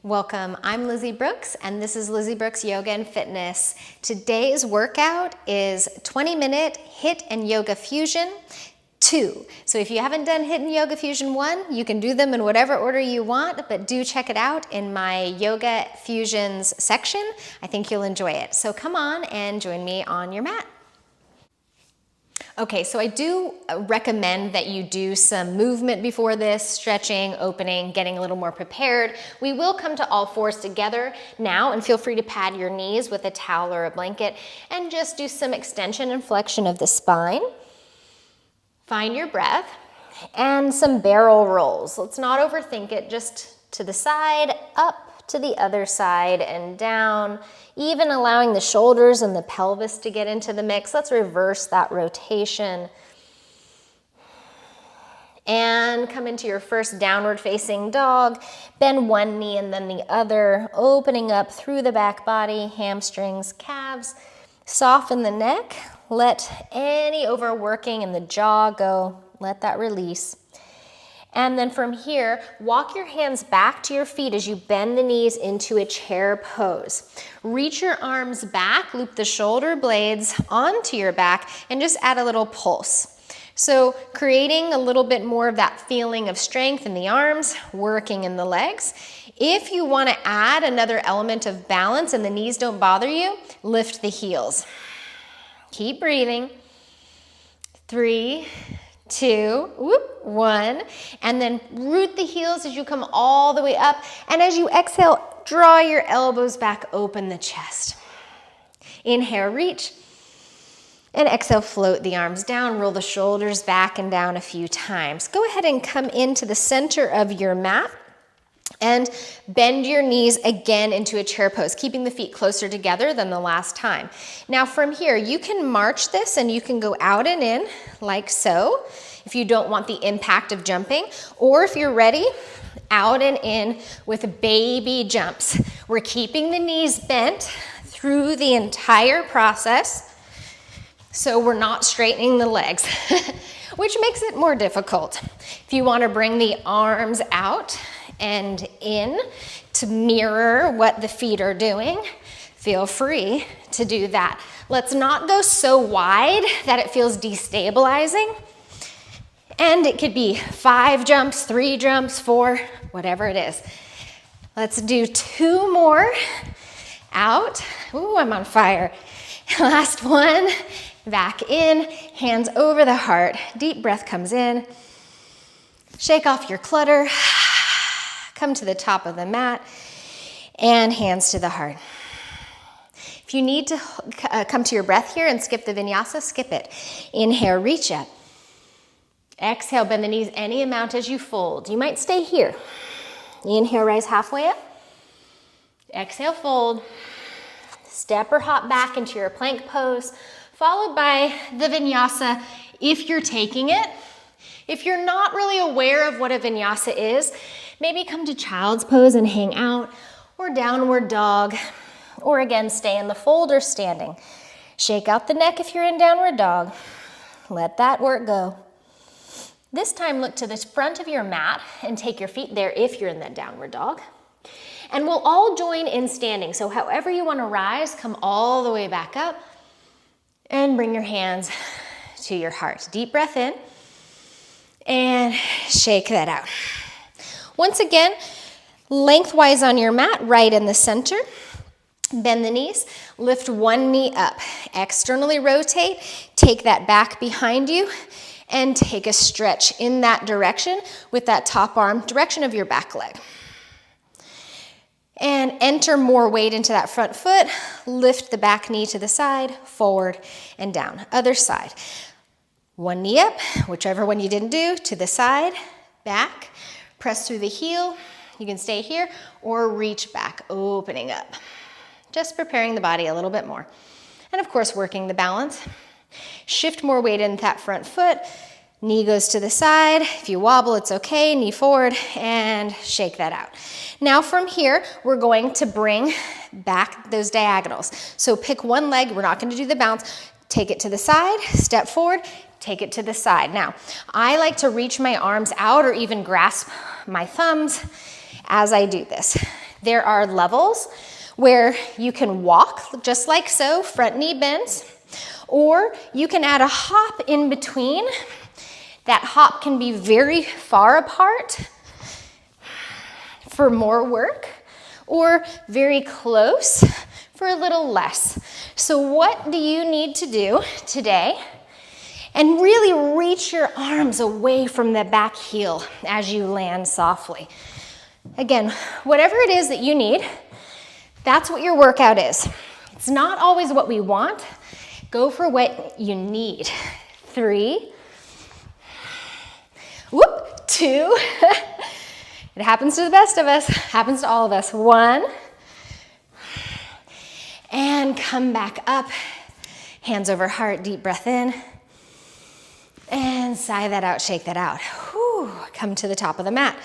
Welcome, I'm Lizzie Brooks, and this is Lizzie Brooks Yoga and Fitness. Today's workout is 20-minute HIIT and Yoga Fusion 2. So if you haven't done HIIT and Yoga Fusion 1, you can do them in whatever order you want, but do check it out in my Yoga Fusions section. I think you'll enjoy it. So come on and join me on your mat. Okay, so I do recommend that you do some movement before this, stretching, opening, getting a little more prepared. We will come to all fours together now, and feel free to pad your knees with a towel or a blanket and just do some extension and flexion of the spine. Find your breath and some barrel rolls. Let's not overthink it, just to the side, up to the other side and down, even allowing the shoulders and the pelvis to get into the mix. Let's reverse that rotation. And come into your first downward facing dog. Bend one knee and then the other, opening up through the back body, hamstrings, calves. Soften the neck. Let any overworking in the jaw go. Let that release. And then from here, walk your hands back to your feet as you bend the knees into a chair pose. Reach your arms back, loop the shoulder blades onto your back, and just add a little pulse. So creating a little bit more of that feeling of strength in the arms, working in the legs. If you want to add another element of balance and the knees don't bother you, lift the heels. Keep breathing. 3, 2, 1, and then root the heels as you come all the way up. And as you exhale, draw your elbows back, open the chest. Inhale, reach. And exhale, float the arms down, roll the shoulders back and down a few times. Go ahead and come into the center of your mat and bend your knees again into a chair pose, keeping the feet closer together than the last time. Now from here, you can march this and you can go out and in like so, if you don't want the impact of jumping, or if you're ready, out and in with baby jumps. We're keeping the knees bent through the entire process, so we're not straightening the legs, which makes it more difficult. If you want to bring the arms out and in to mirror what the feet are doing, feel free to do that. Let's not go so wide that it feels destabilizing. And it could be 5 jumps, 3 jumps, 4, whatever it is. Let's do 2 more. Out. Ooh, I'm on fire. Last one. Back in, hands over the heart. Deep breath comes in. Shake off your clutter. Come to the top of the mat and hands to the heart. If you need to come to your breath here and skip the vinyasa, skip it. Inhale, reach up. Exhale, bend the knees any amount as you fold. You might stay here. Inhale, rise halfway up. Exhale, fold. Step or hop back into your plank pose, followed by the vinyasa if you're taking it. If you're not really aware of what a vinyasa is, maybe come to child's pose and hang out, or downward dog, or again, stay in the fold or standing. Shake out the neck if you're in downward dog. Let that work go. This time, look to the front of your mat and take your feet there if you're in that downward dog. And we'll all join in standing. So however you want to rise, come all the way back up and bring your hands to your heart. Deep breath in and shake that out. Once again, lengthwise on your mat, right in the center. Bend the knees, lift one knee up. Externally rotate, take that back behind you, and take a stretch in that direction with that top arm, direction of your back leg. And enter more weight into that front foot. Lift the back knee to the side, forward and down. Other side. One knee up, whichever one you didn't do, to the side, back. Press through the heel. You can stay here or reach back, opening up. Just preparing the body a little bit more. And of course, working the balance. Shift more weight into that front foot. Knee goes to the side. If you wobble, it's okay. Knee forward and shake that out. Now from here, we're going to bring back those diagonals. So pick one leg. We're not going to do the bounce. Take it to the side, step forward, take it to the side. Now, I like to reach my arms out or even grasp my thumbs as I do this. There are levels where you can walk just like so, front knee bends, or you can add a hop in between. That hop can be very far apart for more work, or very close for a little less. So what do you need to do today? And really reach your arms away from the back heel as you land softly. Again, whatever it is that you need, that's what your workout is. It's not always what we want. Go for what you need. 3, whoop, 2, it happens to the best of us, happens to all of us. 1, and come back up, hands over heart, deep breath in, and sigh that out, shake that out. Whew, come to the top of the mat.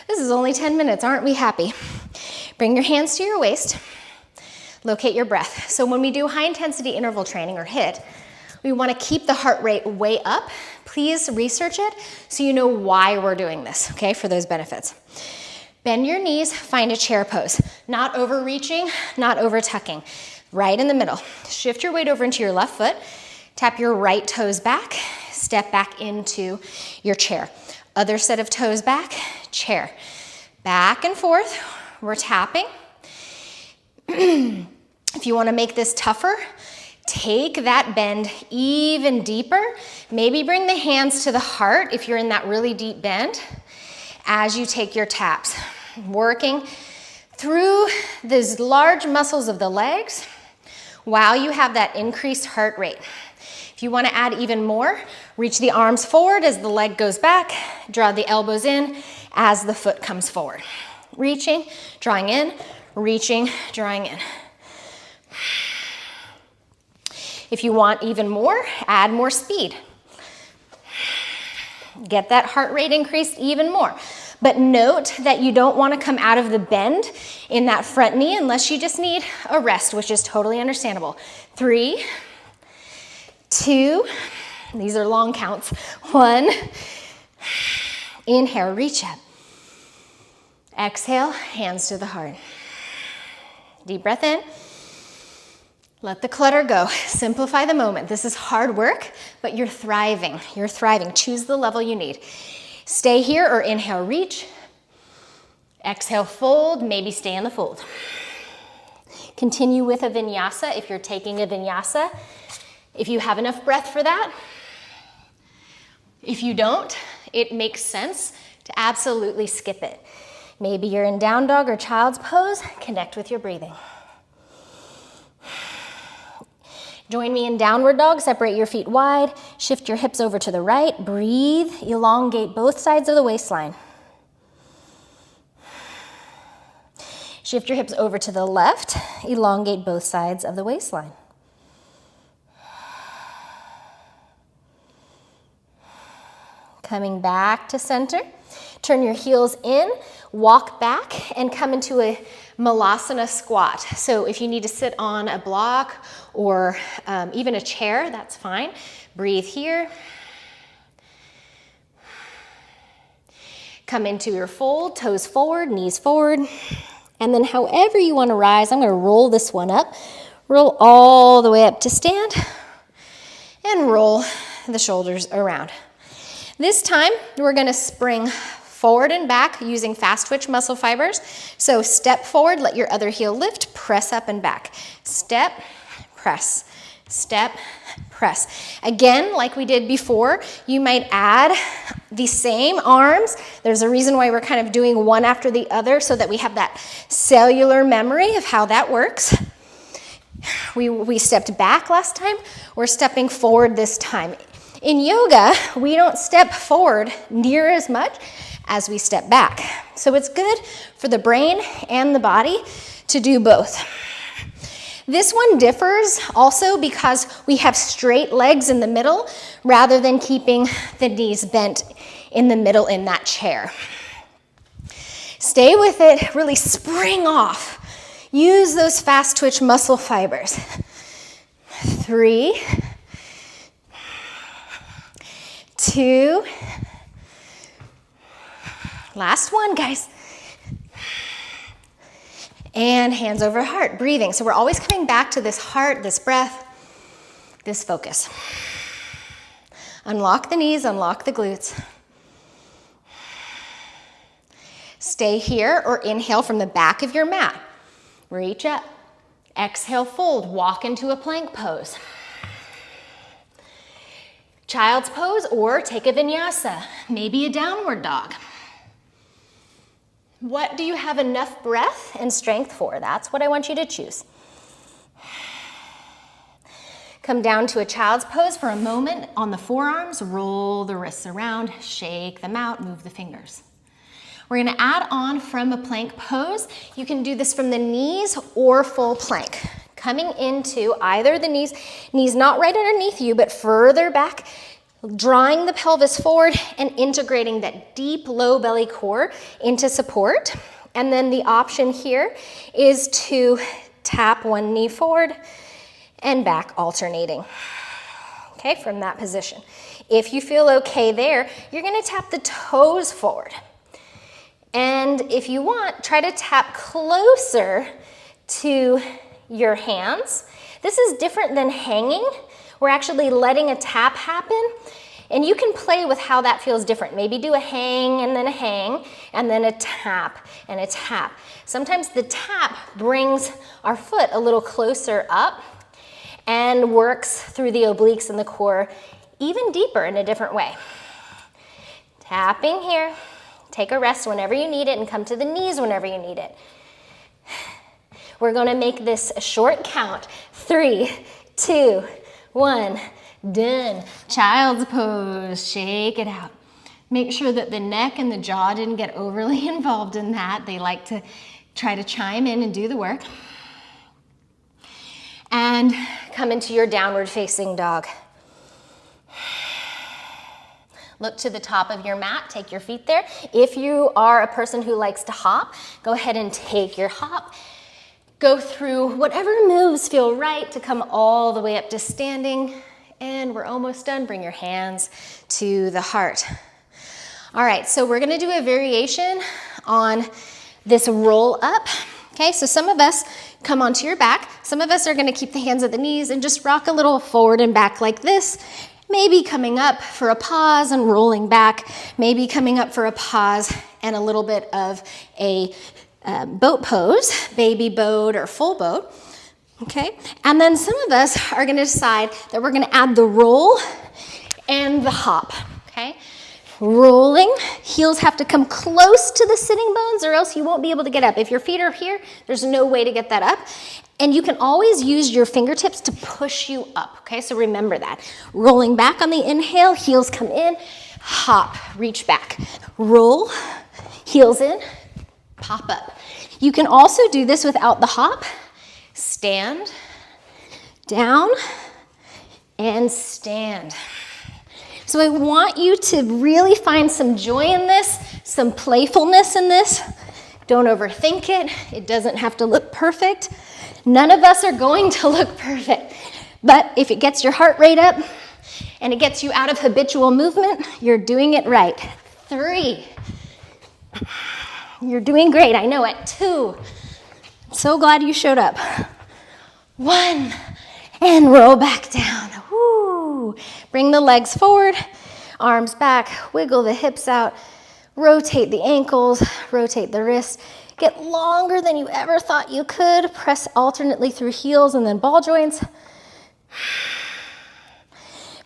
This is only 10 minutes, aren't we happy? Bring your hands to your waist, locate your breath. So when we do high intensity interval training or HIIT, we want to keep the heart rate way up. Please research it so you know why we're doing this, okay, for those benefits. Bend your knees, find a chair pose. Not overreaching, not over tucking. Right in the middle. Shift your weight over into your left foot. Tap your right toes back. Step back into your chair. Other set of toes back, chair. Back and forth, we're tapping. If you want to make this tougher, take that bend even deeper. Maybe bring the hands to the heart if you're in that really deep bend as you take your taps. Working through those large muscles of the legs while you have that increased heart rate. If you want to add even more, reach the arms forward as the leg goes back, draw the elbows in as the foot comes forward. Reaching, drawing in, reaching, drawing in. If you want even more, add more speed. Get that heart rate increased even more. But note that you don't want to come out of the bend in that front knee unless you just need a rest, which is totally understandable. 3, 2, these are long counts. 1, inhale, reach up. Exhale, hands to the heart. Deep breath in. Let the clutter go. Simplify the moment. This is hard work, but you're thriving. You're thriving. Choose the level you need. Stay here or inhale, reach. Exhale, fold. Maybe stay in the fold. Continue with a vinyasa if you're taking a vinyasa. If you have enough breath for that. If you don't, it makes sense to absolutely skip it. Maybe you're in down dog or child's pose. Connect with your breathing. Join me in downward dog. Separate your feet wide. Shift your hips over to the right. Breathe. Elongate both sides of the waistline. Shift your hips over to the left. Elongate both sides of the waistline. Coming back to center. Turn your heels in. Walk back and come into a Malasana squat. So if you need to sit on a block or even a chair, that's fine. Breathe here. Come into your fold, toes forward, knees forward. And then however you want to rise, I'm going to roll this one up. Roll all the way up to stand and roll the shoulders around. This time we're going to spring forward and back using fast twitch muscle fibers. So step forward, let your other heel lift, press up and back. Step, press, step, press. Again, like we did before, you might add the same arms. There's a reason why we're kind of doing one after the other so that we have that cellular memory of how that works. We stepped back last time, we're stepping forward this time. In yoga, we don't step forward near as much as we step back. So it's good for the brain and the body to do both. This one differs also because we have straight legs in the middle rather than keeping the knees bent in the middle in that chair. Stay with it, really spring off. Use those fast twitch muscle fibers. 3, 2, last one, guys. And hands over heart, breathing. So we're always coming back to this heart, this breath, this focus. Unlock the knees, unlock the glutes. Stay here or inhale from the back of your mat. Reach up. Exhale, fold. Walk into a plank pose. Child's pose or take a vinyasa, maybe a downward dog. What do you have enough breath and strength for? That's what I want you to choose. Come down to a child's pose for a moment on the forearms, roll the wrists around, shake them out, move the fingers. We're gonna add on from a plank pose. You can do this from the knees or full plank. Coming into either the knees not right underneath you, but further back, drawing the pelvis forward and integrating that deep low belly core into support. And then the option here is to tap one knee forward and back, alternating. Okay, from that position. If you feel okay there, you're gonna tap the toes forward. And if you want, try to tap closer to your hands. This is different than hanging. We're actually letting a tap happen, and you can play with how that feels different. Maybe do a hang, and then a tap and a tap. Sometimes the tap brings our foot a little closer up and works through the obliques and the core even deeper in a different way. Tapping here. Take a rest whenever you need it and come to the knees whenever you need it. We're gonna make this a short count. 3, 2, 1, done. Child's pose, shake it out. Make sure that the neck and the jaw didn't get overly involved in that. They like to try to chime in and do the work. And come into your downward facing dog. Look to the top of your mat, take your feet there. If you are a person who likes to hop, go ahead and take your hop. Go through whatever moves feel right to come all the way up to standing. And we're almost done. Bring your hands to the heart. All right, so we're gonna do a variation on this roll up. Okay, so some of us come onto your back. Some of us are gonna keep the hands at the knees and just rock a little forward and back like this. Maybe coming up for a pause and rolling back. Maybe coming up for a pause and a little bit of a boat pose, baby boat or full boat. Okay, and then some of us are gonna decide that we're gonna add the roll and the hop, okay? Rolling, heels have to come close to the sitting bones or else you won't be able to get up. If your feet are here, there's no way to get that up. And you can always use your fingertips to push you up, okay? So remember that. Rolling back on the inhale, heels come in, hop, reach back. Roll, heels in, pop up. You can also do this without the hop. Stand, down, and stand. So I want you to really find some joy in this, some playfulness in this. Don't overthink it. It doesn't have to look perfect. None of us are going to look perfect. But if it gets your heart rate up and it gets you out of habitual movement, you're doing it right. 3. You're doing great, I know it. 2. So glad you showed up. 1. And roll back down. Woo. Bring the legs forward, arms back, wiggle the hips out, rotate the ankles, rotate the wrists. Get longer than you ever thought you could. Press alternately through heels and then ball joints.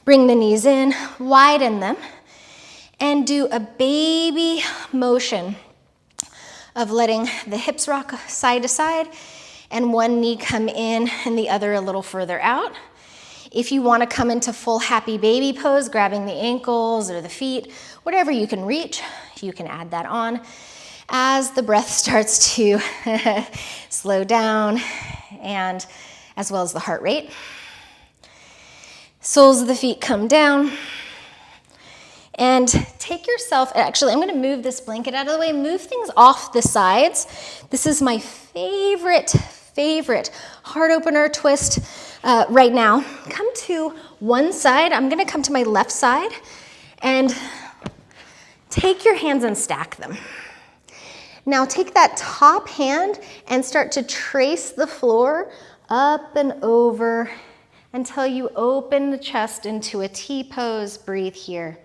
Bring the knees in, widen them, and do a baby motion of letting the hips rock side to side and one knee come in and the other a little further out. If you want to come into full happy baby pose, grabbing the ankles or the feet, whatever you can reach, you can add that on as the breath starts to slow down and as well as the heart rate. Soles of the feet come down. And take yourself, actually, I'm going to move this blanket out of the way, move things off the sides. This is my favorite heart opener twist right now. Come to one side. I'm going to come to my left side and take your hands and stack them. Now take that top hand and start to trace the floor up and over until you open the chest into a T pose. Breathe here.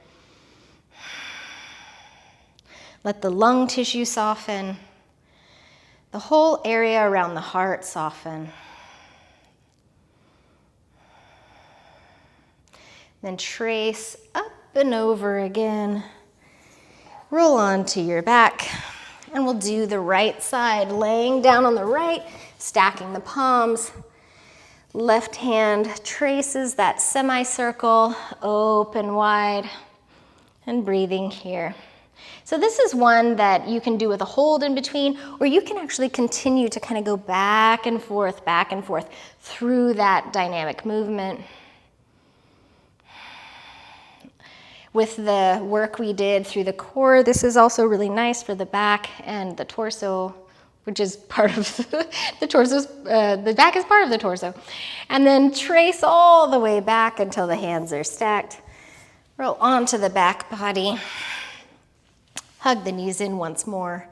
Let the lung tissue soften. The whole area around the heart soften. Then trace up and over again. Roll onto your back. And we'll do the right side, laying down on the right, stacking the palms. Left hand traces that semicircle, open wide, and breathing here. So this is one that you can do with a hold in between, or you can actually continue to kind of go back and forth through that dynamic movement. With the work we did through the core, this is also really nice for the back and the torso, which is part of the torso. The back is part of the torso. And then trace all the way back until the hands are stacked. Roll onto the back body. Hug the knees in once more.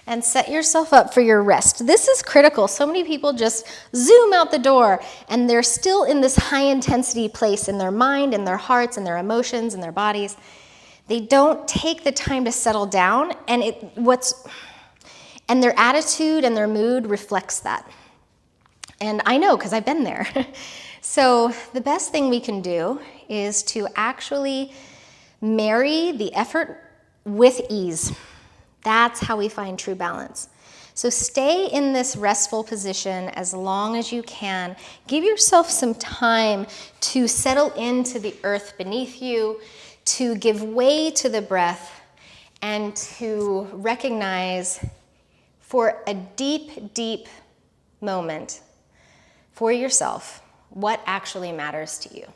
And set yourself up for your rest. This is critical. So many people just zoom out the door and they're still in this high intensity place in their mind, in their hearts, in their emotions, in their bodies. They don't take the time to settle down, and their attitude and their mood reflects that. And I know because I've been there. So the best thing we can do is to actually marry the effort with ease. That's how we find true balance. So stay in this restful position as long as you can. Give yourself some time to settle into the earth beneath you, to give way to the breath, and to recognize for a deep, deep moment for yourself what actually matters to you.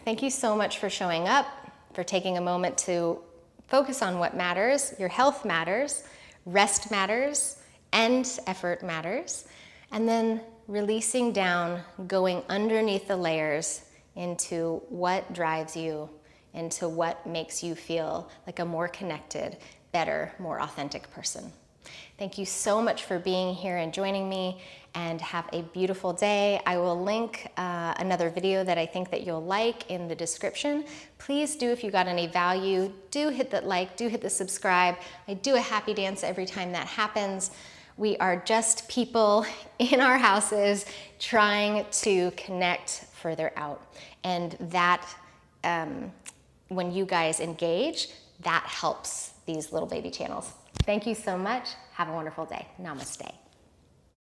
Thank you so much for showing up, for taking a moment to focus on what matters. Your health matters, rest matters, and effort matters. And then releasing down, going underneath the layers into what drives you, into what makes you feel like a more connected, better, more authentic person. Thank you so much for being here and joining me, and have a beautiful day. I will link another video that I think that you'll like in the description. Please do, if you got any value, do hit that like, do hit the subscribe. I do a happy dance every time that happens. We are just people in our houses trying to connect further out. And that, when you guys engage, that helps these little baby channels. Thank you so much. Have a wonderful day. Namaste.